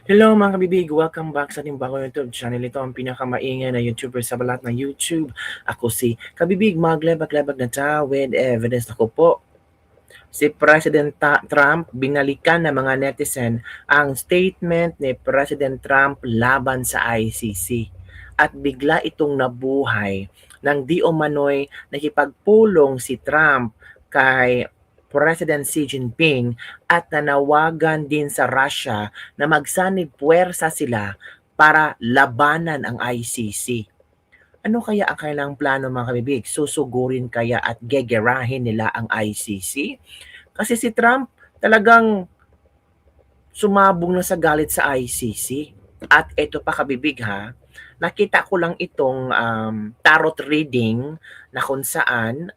Hello mga kabibig! Welcome back sa ating bagong YouTube channel. Ito ang pinakamaingay na YouTuber sa balat ng YouTube. Ako si Kabibig, maglebag-lebag na ta with evidence. Ako po, si President Trump, binalikan ng mga netizen ang statement ni President Trump laban sa ICC. At bigla itong nabuhay nang di umano'y nakipagpulong si Trump kay President Xi Jinping at nanawagan din sa Russia na magsanib puwersa sila para labanan ang ICC. Ano kaya ang kanilang plano mga kabibig? Susugurin kaya at gegerahin nila ang ICC? Kasi si Trump talagang sumabong na sa galit sa ICC. At ito pa kabibig ha, nakita ko lang itong tarot reading na kung saan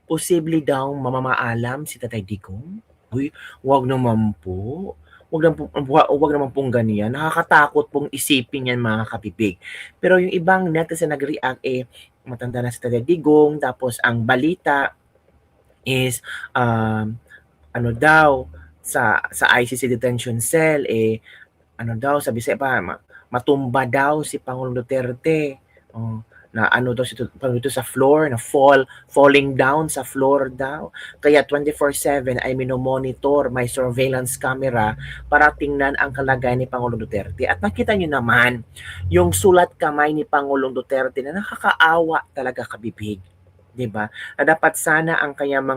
posible daw mamamaalam si Tatay Digong. Uy, wag naman po. Wag naman pong ganyan. Nakakatakot pong isipin yan mga kapibig. Pero yung ibang netizen nag-react matanda na si Tatay Digong, tapos ang balita is ano daw sa ICC detention cell ano daw sabi sa iba matumba daw si Pangulong Duterte. Na ano daw si Pangulong Duterte sa floor, na falling down sa floor daw. Kaya 24/7 ay minomonitor, may surveillance camera para tingnan ang kalagayan ni Pangulong Duterte. At nakita niyo naman yung sulat kamay ni Pangulong Duterte na nakakaawa talaga kabibig. 'Di ba? Na dapat sana ang kanyang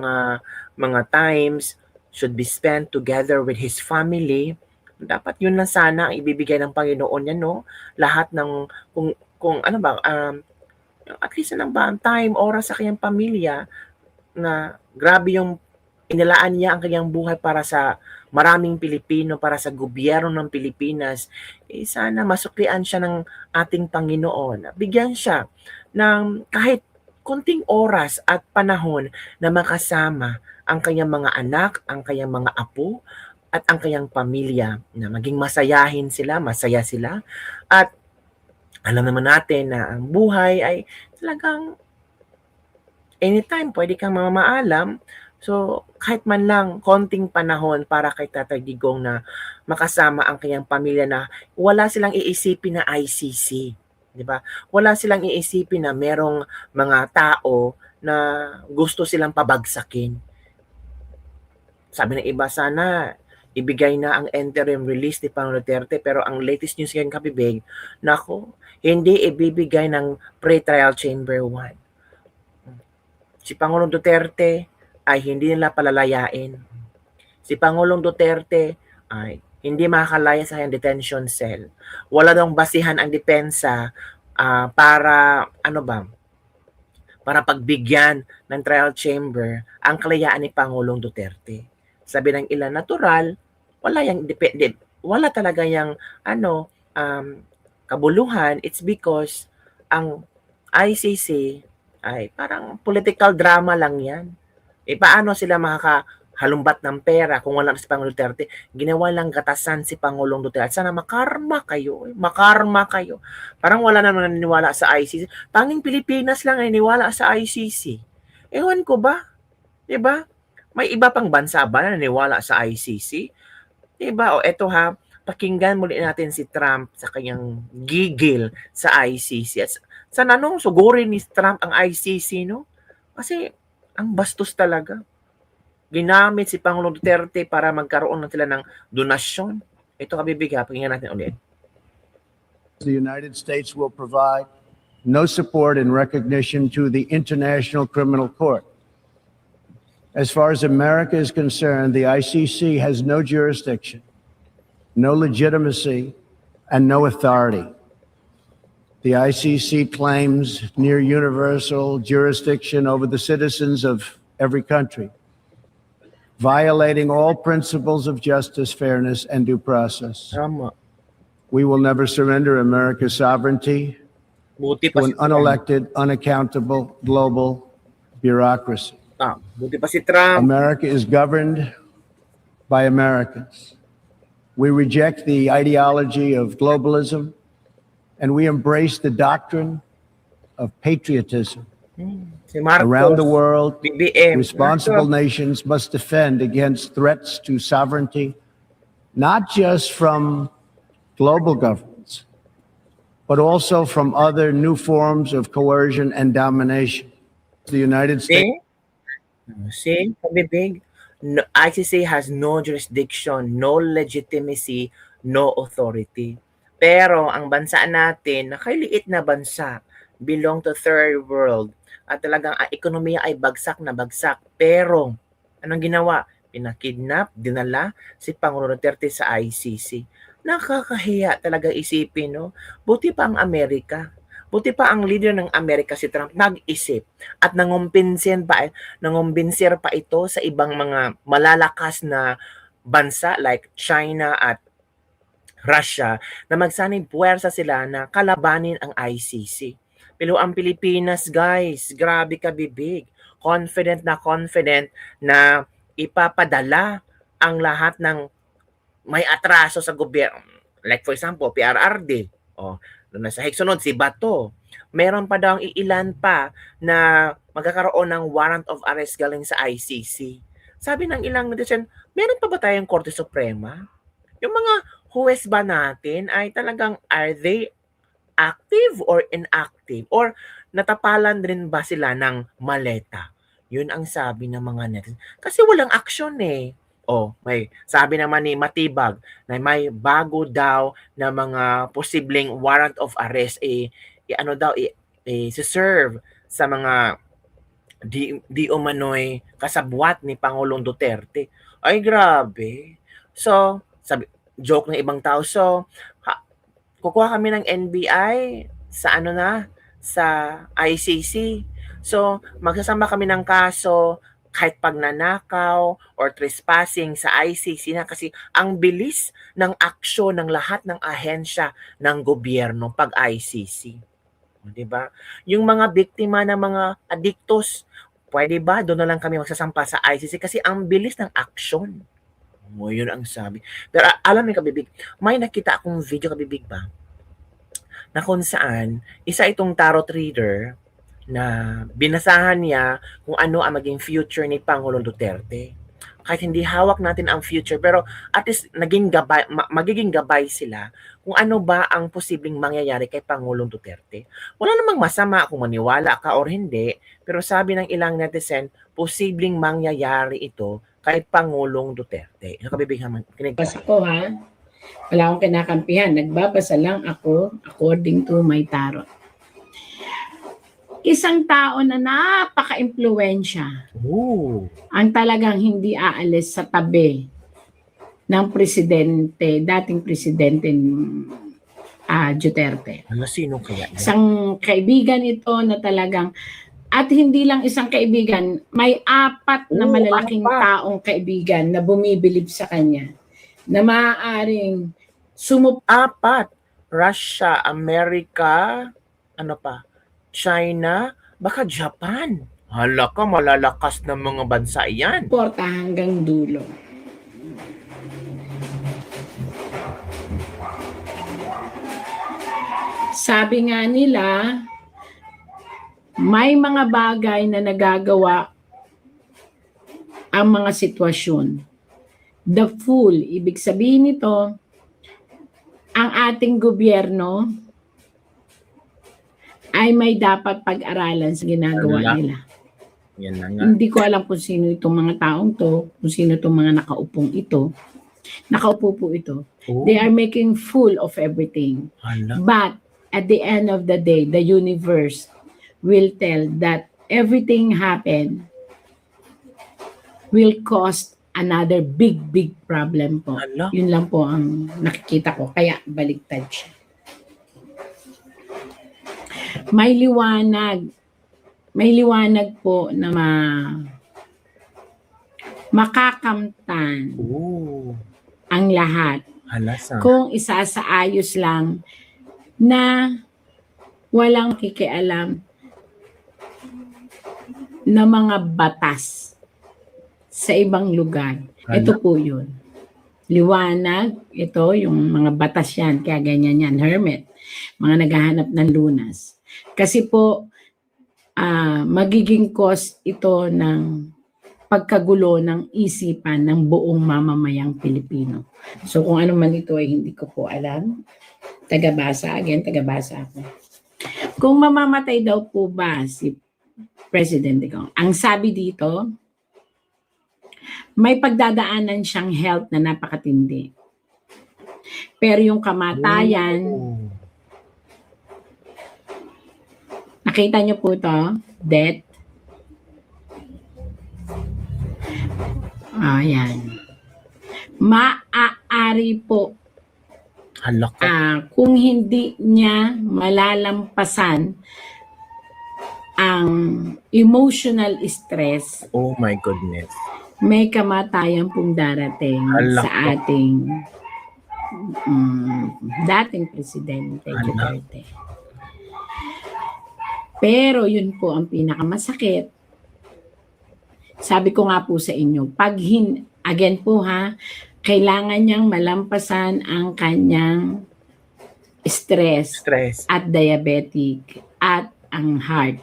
mga times should be spent together with his family. Dapat yun lang sana ang ibibigay ng Panginoon niya, no? Lahat ng kung ano ba at least ng time, oras sa kanyang pamilya, na grabe yung inilaan niya ang kanyang buhay para sa maraming Pilipino, para sa gobyerno ng Pilipinas. Sana masuklian siya ng ating Panginoon. Bigyan siya ng kahit konting oras at panahon na makasama ang kanyang mga anak, ang kanyang mga apo, at ang kanyang pamilya, na maging masayahin sila, masaya sila. At alam naman natin na ang buhay ay talagang anytime pwede kang mamaalam. So, kahit man lang konting panahon para kay Tatay Digong na makasama ang kanyang pamilya, na wala silang iisipin na ICC, 'di ba? Wala silang iisipin na merong mga tao na gusto silang pabagsakin. Sabi ng iba, sana ibigay na ang interim release ni Pangulong Duterte, pero ang latest news ngayon kabibig, nako, hindi ibibigay ng pre-trial chamber 1. Si Pangulong Duterte ay hindi nila palalayain. Si Pangulong Duterte ay hindi makakalaya sa kanyang detention cell. Wala daw basihan ang depensa para para pagbigyan ng trial chamber ang kalayaan ni Pangulong Duterte. Sabi ng ilan, natural, wala talaga yung kabuluhan. It's because ang ICC ay parang political drama lang yan. Paano sila makakahalumbat ng pera kung wala si Pangulong Duterte? Ginawa lang gatasan si Pangulong Duterte. Sana makarma kayo. Parang wala naman naniniwala sa ICC. Tanging Pilipinas lang ay naniniwala sa ICC. Ewan ko ba? Diba? May iba pang bansa ba na naniniwala sa ICC? Diba? O eto ha, pakinggan muli natin si Trump sa kanyang gigil sa ICC. At sana sugurin ni Trump ang ICC, no? Kasi ang bastos talaga. Ginamit si Pangulong Duterte para magkaroon ng sila ng donasyon. Ito kabibig ha, pakinggan natin ulit. The United States will provide no support and recognition to the International Criminal Court. As far as America is concerned, the ICC has no jurisdiction, no legitimacy, and no authority. The ICC claims near universal jurisdiction over the citizens of every country, violating all principles of justice, fairness, and due process. We will never surrender America's sovereignty to an unelected, unaccountable global bureaucracy. America is governed by Americans. We reject the ideology of globalism, and we embrace the doctrine of patriotism. Around the world, responsible nations must defend against threats to sovereignty, not just from global governments, but also from other new forms of coercion and domination. The United States. See, kabibig, no, ICC has no jurisdiction, no legitimacy, no authority. Pero ang bansa natin, nakaliit na bansa, belong to third world, at talagang ang ekonomiya ay bagsak na bagsak. Pero, anong ginawa? Pinakidnap, dinala si Pangulo Duterte sa ICC. Nakakahiya talaga isipin, no? Buti pa ang Amerika. Buti pa ang leader ng Amerika, si Trump, nag-isip at nangumbinsin pa ito sa ibang mga malalakas na bansa like China at Russia na magsanib puwersa sila na kalabanin ang ICC. Pero ang Pilipinas, guys, grabe ka bibig. Confident na ipapadala ang lahat ng may atraso sa gobyerno. Like for example, PRRD. Nasa sunod si Bato. Meron pa daw ang iilan pa na magkakaroon ng warrant of arrest galing sa ICC. Sabi ng ilang netizen, meron pa ba tayong Korte Suprema? Yung mga huwes ba natin ay talagang are they active or inactive? Or natapalan rin ba sila ng maleta? Yun ang sabi ng mga netizen. Kasi walang action eh. May sabi naman ni Matibag na may bago daw na mga posibleng warrant of arrest serve sa mga di umano'y kasabwat ni Pangulong Duterte. Ay grabe. So, joke ng ibang tao. So, kukuha kami ng NBI sa sa ICC. So, magsasama kami ng kaso kahit pagnanakaw or trespassing sa ICC na kasi ang bilis ng aksyon ng lahat ng ahensya ng gobyerno pag ICC. Diba? Yung mga biktima ng mga adiktos, pwede ba doon na lang kami magsasampa sa ICC kasi ang bilis ng aksyon. Yun ang sabi. Pero alam mo kabibig, may nakita akong video kabibig ba na kung saan isa itong tarot reader na binasahan niya kung ano ang maging future ni Pangulong Duterte. Kahit hindi hawak natin ang future, pero at least magiging gabay sila kung ano ba ang posibleng mangyayari kay Pangulong Duterte. Wala namang masama kung maniwala ka or hindi, pero sabi ng ilang netizen, posibleng mangyayari ito kay Pangulong Duterte. Nakabibigyan kinig. Basta ko ha, wala akong kinakampihan. Nagbabasa lang ako according to my tarot. Isang tao na napaka-impluwensya ang talagang hindi aalis sa tabi ng presidente, dating presidente Duterte. Sino kaya? Isang kaibigan ito na talagang, at hindi lang isang kaibigan, may 4 na malalaking taong kaibigan na bumibilib sa kanya na maaaring 4. Russia, Amerika, China, baka Japan. Hala ka, malalakas na mga bansa yan. Porta hanggang dulo. Sabi nga nila, may mga bagay na nagagawa ang mga sitwasyon. The fool, ibig sabihin nito, ang ating gobyerno ay may dapat pag-aralan sa ginagawa nila. Yan na nga. Hindi ko alam kung sino itong mga taong to, kung sino itong mga nakaupong ito. Nakaupo po ito. They are making fool of everything. But at the end of the day, the universe will tell that everything happened will cause another big problem po. Yun lang po ang nakikita ko. Kaya baliktad siya. May liwanag po na makakamtan ang lahat kung isasaayos lang na walang kikialam na mga batas sa ibang lugar. Ito po yun. Liwanag, ito yung mga batas yan, kaya ganyan yan, hermit, mga naghahanap ng lunas. Kasi po, magiging cause ito ng pagkagulo ng isipan ng buong mamamayang Pilipino. So kung ano man ito ay hindi ko po alam. Tagabasa ako. Kung mamamatay daw po ba si President Digong, ang sabi dito, may pagdadaanan siyang health na napakatindi. Pero yung kamatayan, nakita niyo po to, death. Ayan. Maaari po Hala ko. kung hindi niya malalampasan ang emotional stress, Oh my goodness. may kamatayan pong darating Hala sa ko. ating dating Presidente Hala. Duterte. Pero yun po ang pinakamasakit. Sabi ko nga po sa inyo, again po ha, kailangan niyang malampasan ang kanyang stress at diabetic at ang heart.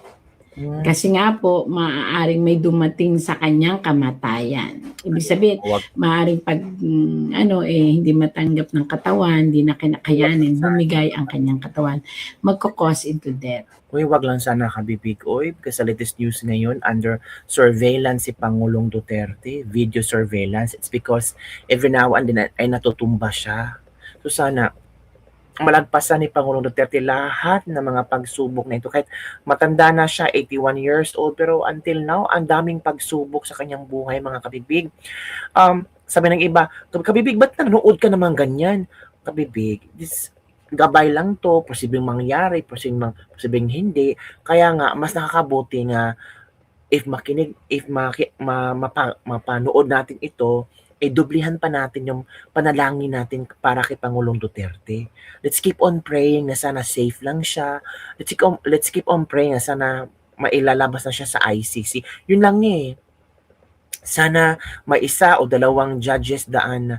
Kasi nga po, maaaring may dumating sa kanyang kamatayan. Ibig sabihin, maaaring pag hindi matanggap ng katawan, hindi na kinakayanin, bumigay ang kanyang katawan, magkakause into death. Uy, wag lang sana kabibig. Uy, kasi sa latest news ngayon, under surveillance si Pangulong Duterte, video surveillance. It's because every now and then ay natutumba siya. So sana, malagpasan ni Pangulong Duterte lahat ng mga pagsubok na ito. Kahit matanda na siya, 81 years old, pero until now, ang daming pagsubok sa kanyang buhay, mga kabibig. Sabi ng iba, kabibig, ba't nanonood ka naman ganyan? Kabibig, this gabay lang to, posibleng mangyari, posibleng hindi. Kaya nga, mas nakakabuti nga, mapanood natin ito, dublihan pa natin yung panalangin natin para kay Pangulong Duterte. Let's keep on praying na sana safe lang siya. Let's keep on praying na sana mailalabas na siya sa ICC. Yun lang sana may isa o dalawang judges diyan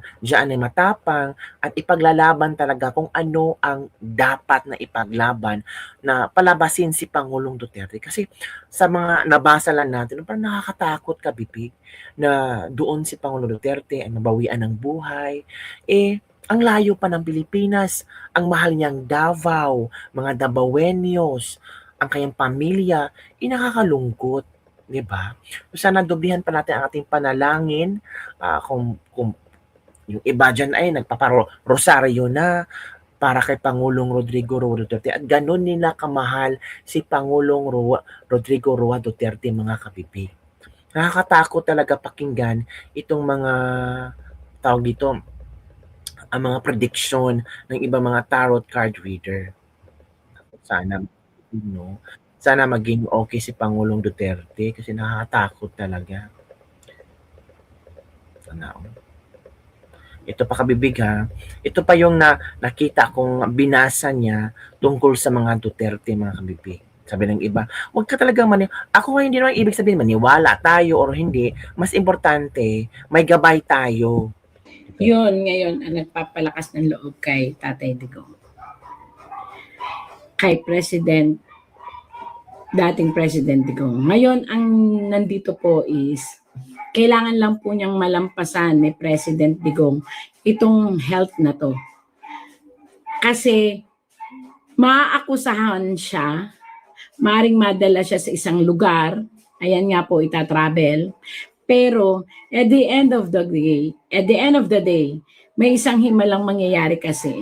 ay matapang at ipaglalaban talaga kung ano ang dapat na ipaglaban na palabasin si Pangulong Duterte. Kasi sa mga nabasa lang natin, parang nakakatakot kabibig na doon si Pangulong Duterte ay nabawian ng buhay. Ang layo pa ng Pilipinas, ang mahal niyang Davao, mga Davaoenos, ang kanyang pamilya, nakakalungkot. Diba? So sana dublihan pa natin ang ating panalangin kung yung iba dyan ay nagpaparosaryo na para kay Pangulong Rodrigo Roa Duterte at ganun nila kamahal si Pangulong Rodrigo Roa Duterte, mga kabibig. Nakakatakot talaga pakinggan itong mga tawag dito, ang mga prediction ng ibang mga tarot card reader. Sana maging okay si Pangulong Duterte kasi nakakatakot talaga. Sana. Ito pa kabibig ha. Ito pa yung nakita kong binasa niya tungkol sa mga Duterte, mga kabibig. Sabi ng iba, huwag ka talagang ako hindi naman ibig sabihin maniwala tayo or hindi. Mas importante, may gabay tayo. Yun ngayon ang nagpapalakas ng loob kay Tatay Digong. Kay dating President Digong. Ngayon, ang nandito po is, kailangan lang po niyang malampasan ni President Digong itong health na to. Kasi, maaakusahan siya, maaaring madala siya sa isang lugar, ayan nga po, itatravel, pero at the end of the day, may isang himalang mangyayari kasi.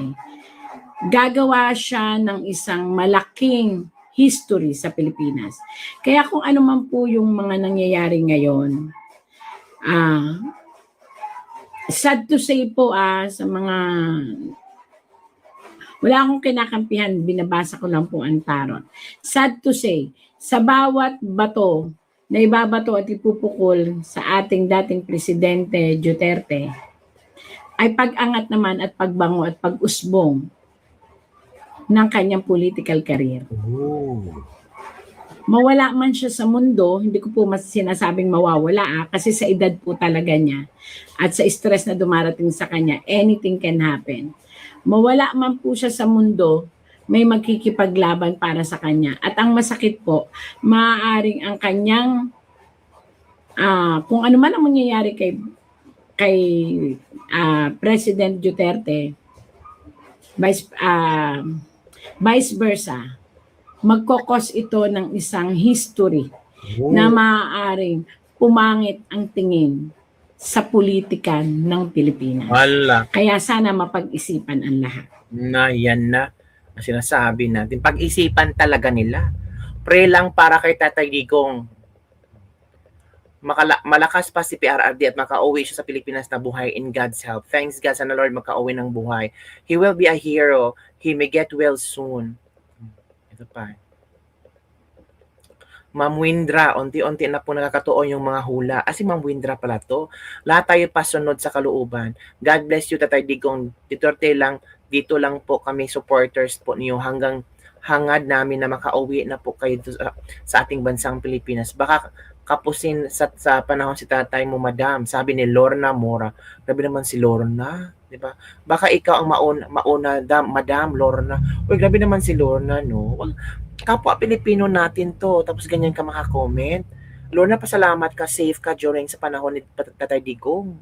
Gagawa siya ng isang malaking history sa Pilipinas. Kaya kung ano man po yung mga nangyayari ngayon, sad to say po sa mga, wala akong kinakampihan, binabasa ko lang po ang tarot. Sad to say, sa bawat bato na ibabato at ipupukol sa ating dating Presidente Duterte, ay pag-angat naman at pagbango at pag-usbong ng kanyang political career. Mawala man siya sa mundo, hindi ko po mas sinasabing mawawala kasi sa edad po talaga niya at sa stress na dumarating sa kanya, anything can happen. Mawala man po siya sa mundo, may magkikipaglaban para sa kanya. At ang masakit po, maaaring ang kanyang kung ano man ang mangyayari kay President Duterte, vice versa, magkokos ito ng isang history na maaaring pumangit ang tingin sa politika ng Pilipinas. Wala. Kaya sana mapag-isipan ang lahat. Na yan na ang sinasabi natin. Pag-isipan talaga nila. Pray lang para kay Tatay Digong. Malakas pa si PRRD at makauwi siya sa Pilipinas na buhay in God's help. Thanks God, sana Lord makauwi ng buhay. He will be a hero. He may get well soon. Ito pa. Ma'am Windra, unti-unti na po nakakatuon yung mga hula. Si Ma'am Windra pala to. Lahat tayo pasunod sa kalooban. God bless you, Tatay Digong. Dito lang po kami supporters po niyo hanggang hangad namin na makauwi na po kayo sa ating bansang Pilipinas. Baka kapusin sa panahon si tatay mo, madam. Sabi ni Lorna Mora. Grabe naman si Lorna, di ba? Baka ikaw ang mauna madam Lorna. Uy, grabe naman si Lorna, no? Kapwa Pilipino natin to, tapos ganyan ka makakomment. Lorna, pasalamat ka, safe ka during sa panahon ni Tatay Digong.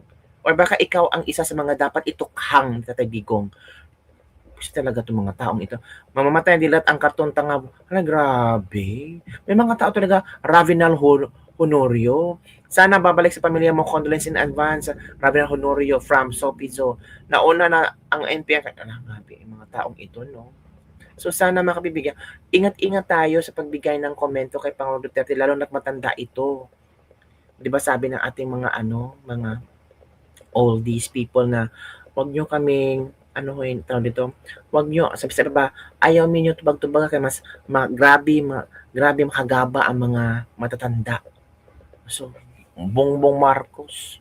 Or baka ikaw ang isa sa mga dapat itukhang ni Tatay Digong. Kasi talaga itong mga taong ito. Mamamatay dilat ang karton tanga. Grabe. May mga tao talaga, Ravinal Honorio. Sana babalik sa pamilya mo. Condolence in advance. Ravinal Honorio from Sopizo. Nauna na ang NPN. Grabe, mga taong ito, no? So sana makabibigyan. Ingat-ingat tayo sa pagbigay ng komento kay Pangulong Duterte, lalo na't matanda ito. 'Di ba sabi ng ating mga mga oldies people na wag niyo kaming wag niyo, sabi ba, ayaw niyo tubag-tubaga kay mas grabe makagaba ang mga matatanda. So, Bongbong Marcos,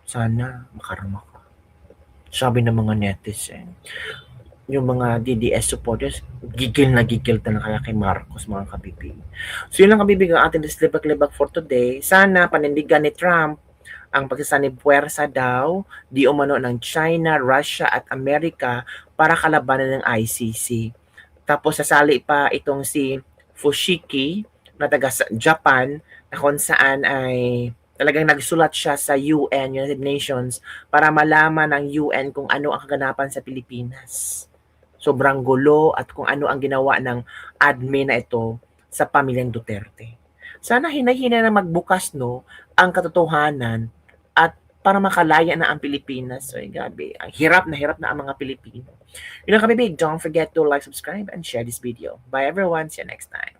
sana makarama ka. Sabi ng mga netizen. Yung mga DDS supporters, gigil talaga kay Marcos, mga kabibig. So yun lang kabibig ang ating Libag-Libag for today. Sana panindigan ni Trump ang pagsasanib puwersa daw di umano ng China, Russia at Amerika para kalabanan ng ICC. Tapos sasali pa itong si Fushiki na taga Japan na kung saan ay talagang nagsulat siya sa UN, United Nations, para malaman ng UN kung ano ang kaganapan sa Pilipinas. Sobrang gulo at kung ano ang ginawa ng admin na ito sa pamilyang Duterte. Sana hinay-hinay na magbukas ang katotohanan at para makalaya na ang Pilipinas. So, gabi, hirap na ang mga Pilipino. Yun lang kami, big. Don't forget to like, subscribe, and share this video. Bye everyone. See you next time.